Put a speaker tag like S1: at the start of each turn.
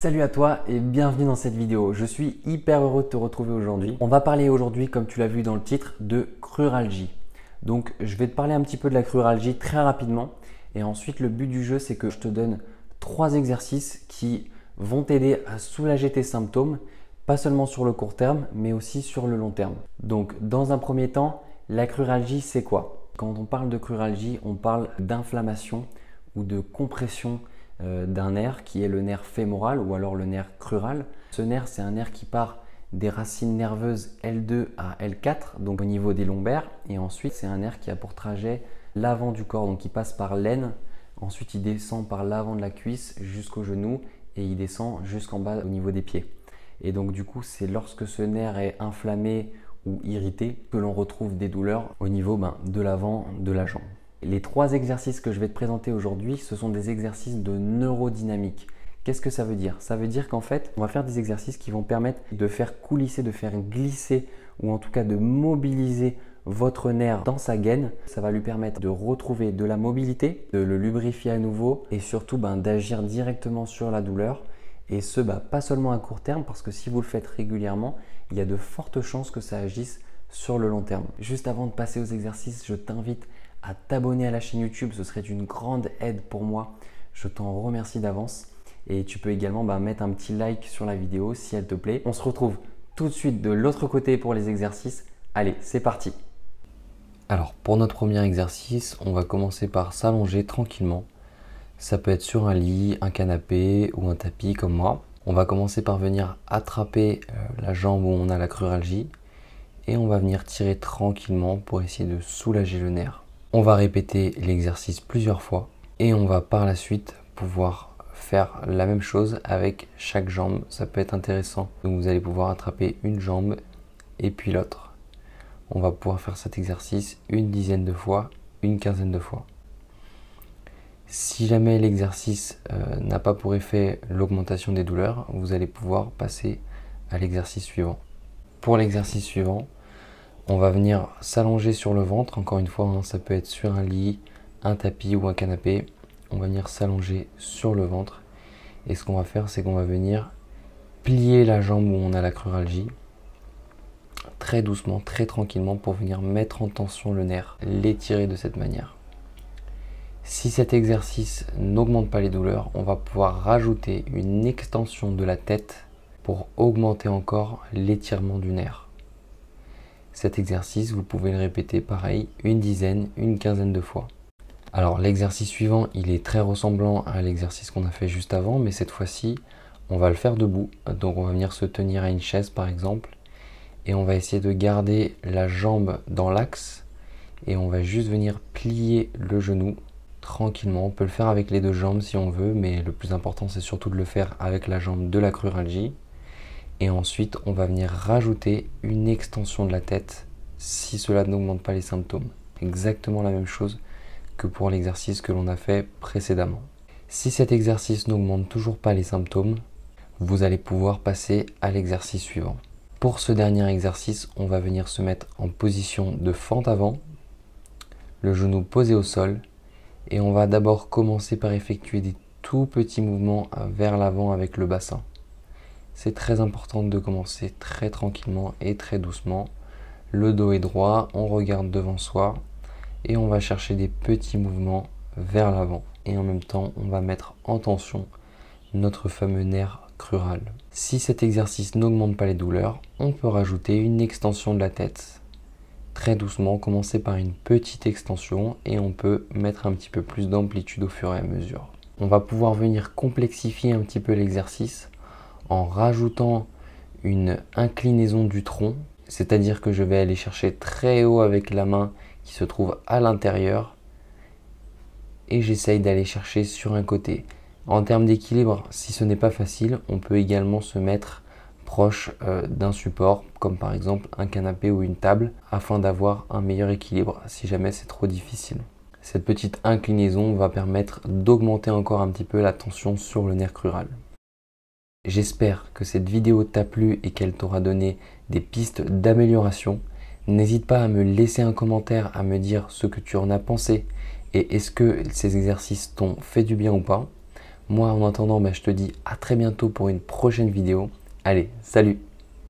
S1: Salut à toi et bienvenue dans cette vidéo. Je suis hyper heureux de te retrouver aujourd'hui. On va parler aujourd'hui, comme tu l'as vu dans le titre, de cruralgie. Donc je vais te parler un petit peu de la cruralgie très rapidement et ensuite le but du jeu c'est que je te donne 3 exercices qui vont t'aider à soulager tes symptômes, pas seulement sur le court terme mais aussi sur le long terme. Donc dans un premier temps, la cruralgie c'est quoi? Quand on parle de cruralgie, on parle d'inflammation ou de compression d'un nerf qui est le nerf fémoral ou alors le nerf crural. Ce nerf, c'est un nerf qui part des racines nerveuses L2 à L4, donc au niveau des lombaires. Et ensuite, c'est un nerf qui a pour trajet l'avant du corps, donc il passe par l'aine. Ensuite, il descend par l'avant de la cuisse jusqu'au genou et il descend jusqu'en bas au niveau des pieds. Et donc du coup, c'est lorsque ce nerf est inflammé ou irrité que l'on retrouve des douleurs au niveau de l'avant de la jambe. Les 3 exercices que je vais te présenter aujourd'hui, ce sont des exercices de neurodynamique. Qu'est-ce que ça veut dire? Ça veut dire qu'en fait, on va faire des exercices qui vont permettre de faire coulisser, de faire glisser ou en tout cas de mobiliser votre nerf dans sa gaine. Ça va lui permettre de retrouver de la mobilité, de le lubrifier à nouveau et surtout d'agir directement sur la douleur. Et ce, pas seulement à court terme parce que si vous le faites régulièrement, il y a de fortes chances que ça agisse sur le long terme. Juste avant de passer aux exercices, je t'invite à t'abonner à la chaîne YouTube, ce serait une grande aide pour moi. Je t'en remercie d'avance. Et tu peux également mettre un petit like sur la vidéo si elle te plaît. On se retrouve tout de suite de l'autre côté pour les exercices. Allez, c'est parti. Alors pour notre premier exercice, on va commencer par s'allonger tranquillement. Ça peut être sur un lit, un canapé ou un tapis comme moi. On va commencer par venir attraper la jambe où on a la cruralgie et on va venir tirer tranquillement pour essayer de soulager le nerf. On va répéter l'exercice plusieurs fois et on va par la suite pouvoir faire la même chose avec chaque jambe. Ça peut être intéressant. Donc vous allez pouvoir attraper une jambe et puis l'autre. On va pouvoir faire cet exercice une dizaine de fois, une quinzaine de fois. Si jamais l'exercice n'a pas pour effet l'augmentation des douleurs, vous allez pouvoir passer à l'exercice suivant. Pour l'exercice suivant, on va venir s'allonger sur le ventre, encore une fois, ça peut être sur un lit, un tapis ou un canapé. On va venir s'allonger sur le ventre. Et ce qu'on va faire, c'est qu'on va venir plier la jambe où on a la cruralgie, très doucement, très tranquillement, pour venir mettre en tension le nerf, l'étirer de cette manière. Si cet exercice n'augmente pas les douleurs, on va pouvoir rajouter une extension de la tête pour augmenter encore l'étirement du nerf. Cet exercice, vous pouvez le répéter pareil, une dizaine, une quinzaine de fois. Alors l'exercice suivant, il est très ressemblant à l'exercice qu'on a fait juste avant, mais cette fois-ci, on va le faire debout. Donc on va venir se tenir à une chaise par exemple, et on va essayer de garder la jambe dans l'axe, et on va juste venir plier le genou tranquillement. On peut le faire avec les deux jambes si on veut, mais le plus important c'est surtout de le faire avec la jambe de la cruralgie. Et ensuite, on va venir rajouter une extension de la tête si cela n'augmente pas les symptômes. Exactement la même chose que pour l'exercice que l'on a fait précédemment. Si cet exercice n'augmente toujours pas les symptômes, vous allez pouvoir passer à l'exercice suivant. Pour ce dernier exercice, on va venir se mettre en position de fente avant, le genou posé au sol, et on va d'abord commencer par effectuer des tout petits mouvements vers l'avant avec le bassin. C'est très important de commencer très tranquillement et très doucement. Le dos est droit, on regarde devant soi et on va chercher des petits mouvements vers l'avant. Et en même temps, on va mettre en tension notre fameux nerf crural. Si cet exercice n'augmente pas les douleurs, on peut rajouter une extension de la tête. Très doucement, commencer par une petite extension et on peut mettre un petit peu plus d'amplitude au fur et à mesure. On va pouvoir venir complexifier un petit peu l'exercice en rajoutant une inclinaison du tronc, c'est-à-dire que je vais aller chercher très haut avec la main qui se trouve à l'intérieur et j'essaye d'aller chercher sur un côté. En termes d'équilibre, si ce n'est pas facile, on peut également se mettre proche d'un support, comme par exemple un canapé ou une table, afin d'avoir un meilleur équilibre si jamais c'est trop difficile. Cette petite inclinaison va permettre d'augmenter encore un petit peu la tension sur le nerf crural. J'espère que cette vidéo t'a plu et qu'elle t'aura donné des pistes d'amélioration. N'hésite pas à me laisser un commentaire, à me dire ce que tu en as pensé et est-ce que ces exercices t'ont fait du bien ou pas. Moi, en attendant, je te dis à très bientôt pour une prochaine vidéo. Allez, salut!